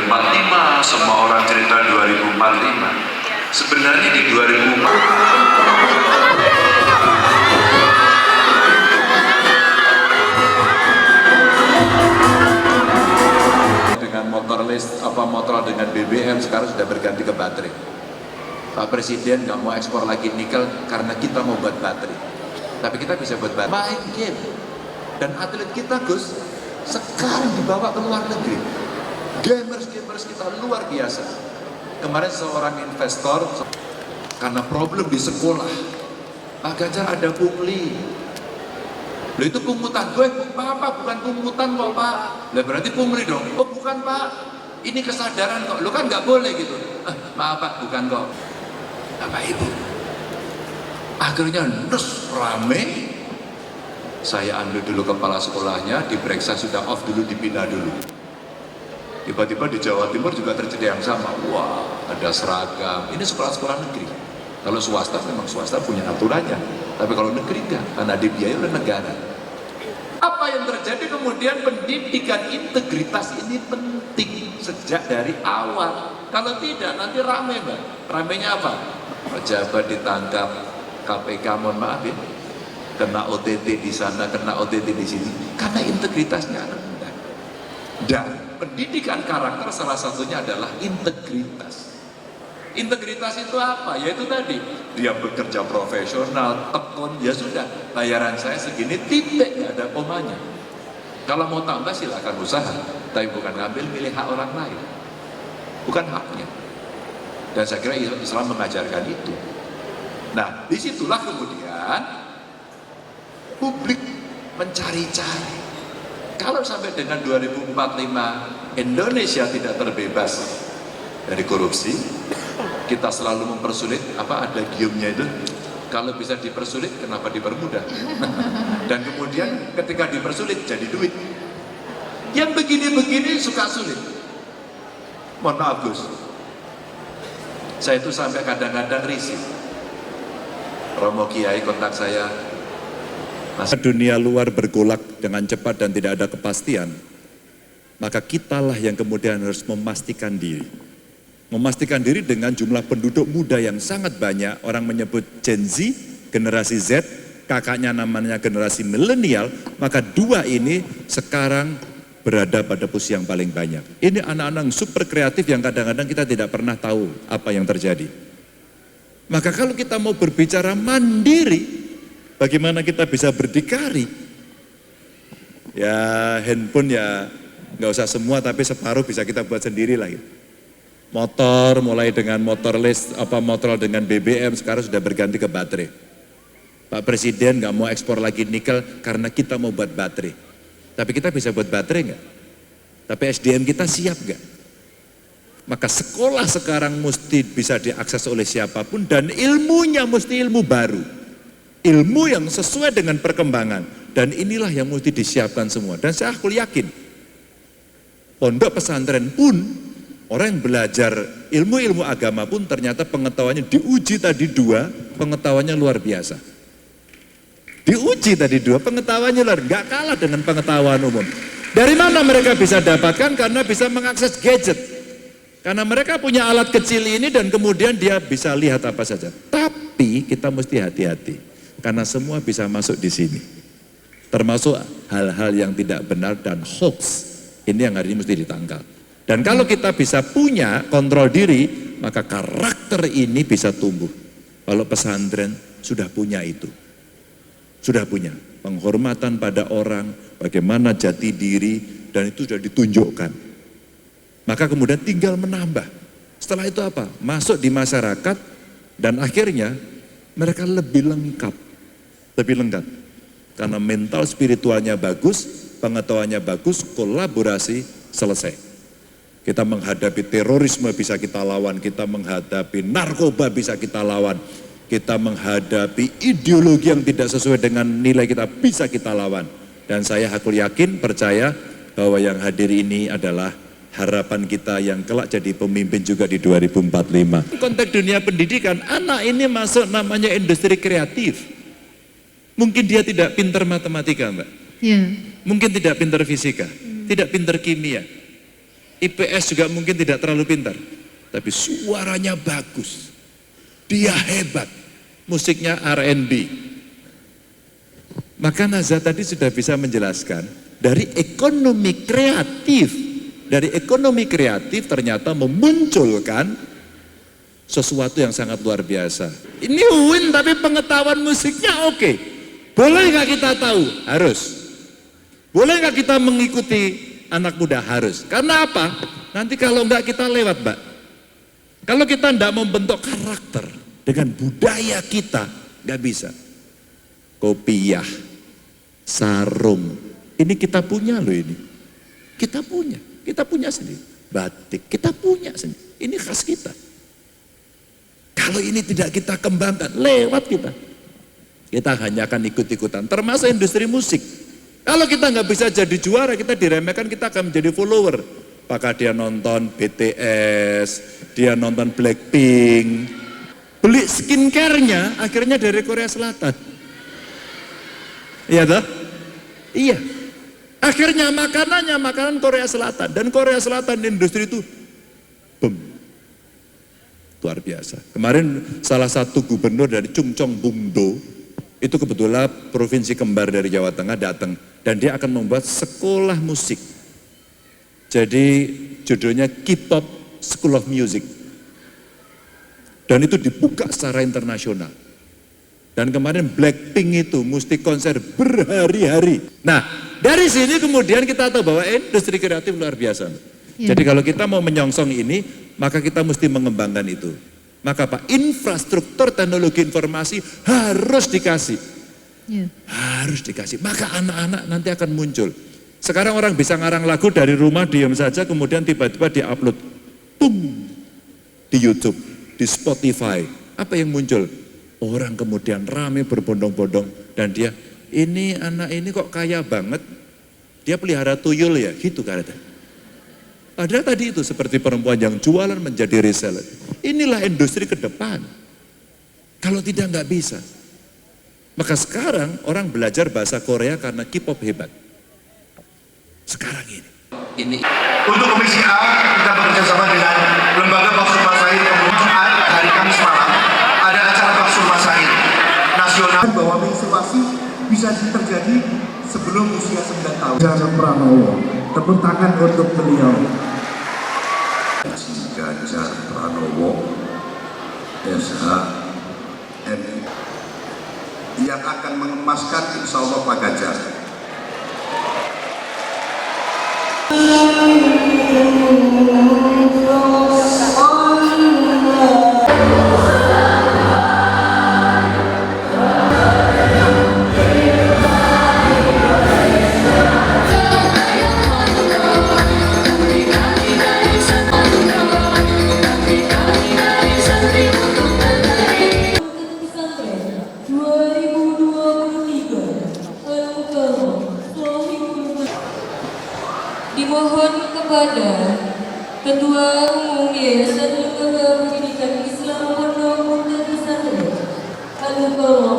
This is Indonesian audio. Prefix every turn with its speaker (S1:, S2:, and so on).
S1: 2045, semua orang cerita 2045. Sebenarnya di 2004 dengan motor motor dengan BBM sekarang sudah berganti ke baterai. Pak Presiden nggak mau ekspor lagi nikel karena kita mau buat baterai. Tapi kita bisa buat baterai. Main game. Dan atlet kita Gus sekarang dibawa ke luar negeri. Gamers kita luar biasa. Kemarin seorang investor karena problem di sekolah, Pak Ganjar ada pungli. Loh itu pungutan, gue apa bukan pungutan kok Pak. Lah berarti pungli dong. Oh bukan Pak, ini kesadaran kok. Lo kan nggak boleh gitu. Maaf Pak, bukan kok. Bapak Ibu, akhirnya terus rame. Saya ambil dulu kepala sekolahnya, diperiksa sudah off dulu, dipindah dulu. Tiba-tiba di Jawa Timur juga terjadi yang sama. Wah, ada seragam. Ini sekolah-sekolah negeri. Kalau swasta memang swasta punya aturannya. Tapi kalau negeri enggak, karena dibiayai oleh negara. Apa yang terjadi kemudian pendidikan integritas ini penting sejak dari awal. Kalau tidak nanti rame Mbak. Ramenya apa? Pejabat ditangkap KPK, mohon maaf ya. Kena OTT di sana, kena OTT di sini. Karena integritasnya rendah. Dan pendidikan karakter salah satunya adalah integritas. Integritas itu apa? Yaitu tadi, dia bekerja profesional, tekun, ya sudah, bayaran saya segini, titik, nggak ada komanya. Kalau mau tambah silakan usaha, tapi bukan ngambil milih hak orang lain. Bukan haknya. Dan saya kira Islam mengajarkan itu. Nah, disitulah kemudian publik mencari-cari. Kalau sampai dengan 2045 Indonesia tidak terbebas dari korupsi, kita selalu mempersulit, ada giumnya itu, kalau bisa dipersulit kenapa dipermudah. Dan kemudian ketika dipersulit jadi duit. Yang begini-begini suka sulit. Mohon maaf Gus, saya itu sampai kadang-kadang risih. Romo Kiai kontak saya, dunia luar bergolak dengan cepat dan tidak ada kepastian, maka kitalah yang kemudian harus memastikan diri. Memastikan diri dengan jumlah penduduk muda yang sangat banyak. Orang menyebut Gen Z, generasi Z, kakaknya namanya generasi milenial. Maka dua ini sekarang berada pada posisi yang paling banyak. Ini anak-anak super kreatif yang kadang-kadang kita tidak pernah tahu apa yang terjadi. Maka kalau kita mau berbicara mandiri, bagaimana kita bisa berdikari? Ya handphone ya nggak usah semua, tapi separuh bisa kita buat sendiri lah. Motor mulai dengan motor motor dengan BBM sekarang sudah berganti ke baterai. Pak Presiden nggak mau ekspor lagi nikel karena kita mau buat baterai. Tapi kita bisa buat baterai nggak? Tapi SDM kita siap nggak? Maka sekolah sekarang mesti bisa diakses oleh siapapun dan ilmunya mesti ilmu baru. Ilmu yang sesuai dengan perkembangan, dan inilah yang mesti disiapkan semua. Dan saya yakin pondok pesantren pun, orang yang belajar ilmu-ilmu agama pun ternyata pengetahuannya diuji tadi dua, pengetahuannya luar biasa. Diuji tadi dua, pengetahuannya luar, nggak kalah dengan pengetahuan umum. Dari mana mereka bisa dapatkan? Karena bisa mengakses gadget. Karena mereka punya alat kecil ini dan kemudian dia bisa lihat apa saja. Tapi kita mesti hati-hati. Karena semua bisa masuk di sini. Termasuk hal-hal yang tidak benar dan hoax. Ini yang hari ini mesti ditangkal. Dan kalau kita bisa punya kontrol diri, maka karakter ini bisa tumbuh. Kalau pesantren sudah punya itu. Sudah punya penghormatan pada orang, bagaimana jati diri, dan itu sudah ditunjukkan. Maka kemudian tinggal menambah. Setelah itu apa? Masuk di masyarakat dan akhirnya mereka lebih lengkap. Lebih lengkap, karena mental spiritualnya bagus, pengetahuannya bagus, kolaborasi selesai. Kita menghadapi terorisme bisa kita lawan, kita menghadapi narkoba bisa kita lawan, kita menghadapi ideologi yang tidak sesuai dengan nilai kita bisa kita lawan. Dan saya yakin, percaya bahwa yang hadir ini adalah harapan kita yang kelak jadi pemimpin juga di 2045. Konteks dunia pendidikan, anak ini masuk namanya industri kreatif. Mungkin dia tidak pintar matematika Mbak, mungkin tidak pintar fisika, tidak pintar kimia. IPS juga mungkin tidak terlalu pintar, tapi suaranya bagus, dia hebat, musiknya R&B. Maka Nazar tadi sudah bisa menjelaskan, dari ekonomi kreatif ternyata memunculkan sesuatu yang sangat luar biasa. Ini UIN tapi pengetahuan musiknya oke. Boleh nggak kita tahu? Harus. Boleh nggak kita mengikuti anak muda? Harus. Karena apa? Nanti kalau nggak kita lewat, Mbak. Kalau kita nggak membentuk karakter dengan budaya kita, nggak bisa. Kopiah, sarung, ini kita punya loh ini. Kita punya sendiri. Batik, kita punya sendiri. Ini khas kita. Kalau ini tidak kita kembangkan, lewat kita. Kita hanya akan ikut-ikutan, termasuk industri musik. Kalau kita nggak bisa jadi juara, kita diremehkan, kita akan menjadi follower. Apakah dia nonton BTS, dia nonton Blackpink, beli skincare-nya akhirnya dari Korea Selatan. Iya toh? Iya. Akhirnya makanannya makanan Korea Selatan, dan Korea Selatan industri itu boom. Luar biasa. Kemarin salah satu gubernur dari Chungcheong Bungdo, itu kebetulan provinsi kembar dari Jawa Tengah, datang. Dan dia akan membuat sekolah musik. Jadi judulnya K-pop School of Music. Dan itu dibuka secara internasional. Dan kemarin Blackpink itu mesti konser berhari-hari. Nah, dari sini kemudian kita tahu bahwa industri kreatif luar biasa. Ya. Jadi kalau kita mau menyongsong ini, maka kita mesti mengembangkan itu. Maka Pak, infrastruktur teknologi informasi harus dikasih. Ya. Harus dikasih. Maka anak-anak nanti akan muncul. Sekarang orang bisa ngarang lagu dari rumah, diam saja, kemudian tiba-tiba di-upload. Boom! Di YouTube, di Spotify. Apa yang muncul? Orang kemudian rame berbondong-bondong. Dan dia, ini anak ini kok kaya banget. Dia pelihara tuyul ya, gitu kan. Padahal tadi itu seperti perempuan yang jualan menjadi reseller. Inilah industri ke depan. Kalau tidak nggak bisa. Maka sekarang orang belajar bahasa Korea karena K-pop hebat. Sekarang ini.
S2: Untuk Komisi A, kita bekerja sama dengan Lembaga Baksul Masaid. Hari Kamis malam ada acara Baksul Masaid nasional, bahwa menstruasi bisa terjadi sebelum usia 9 tahun.
S3: Ganjar Pranowo, tepuk tangan untuk beliau.
S2: Ganjar Pranowo, SHMI, yang akan mengemaskan insya Allah Pak Ganjar.
S4: Dimohon kepada Ketua Umum Yayasan Lembaga Pendidikan Islam Pondok Pesantren Al-Mukarram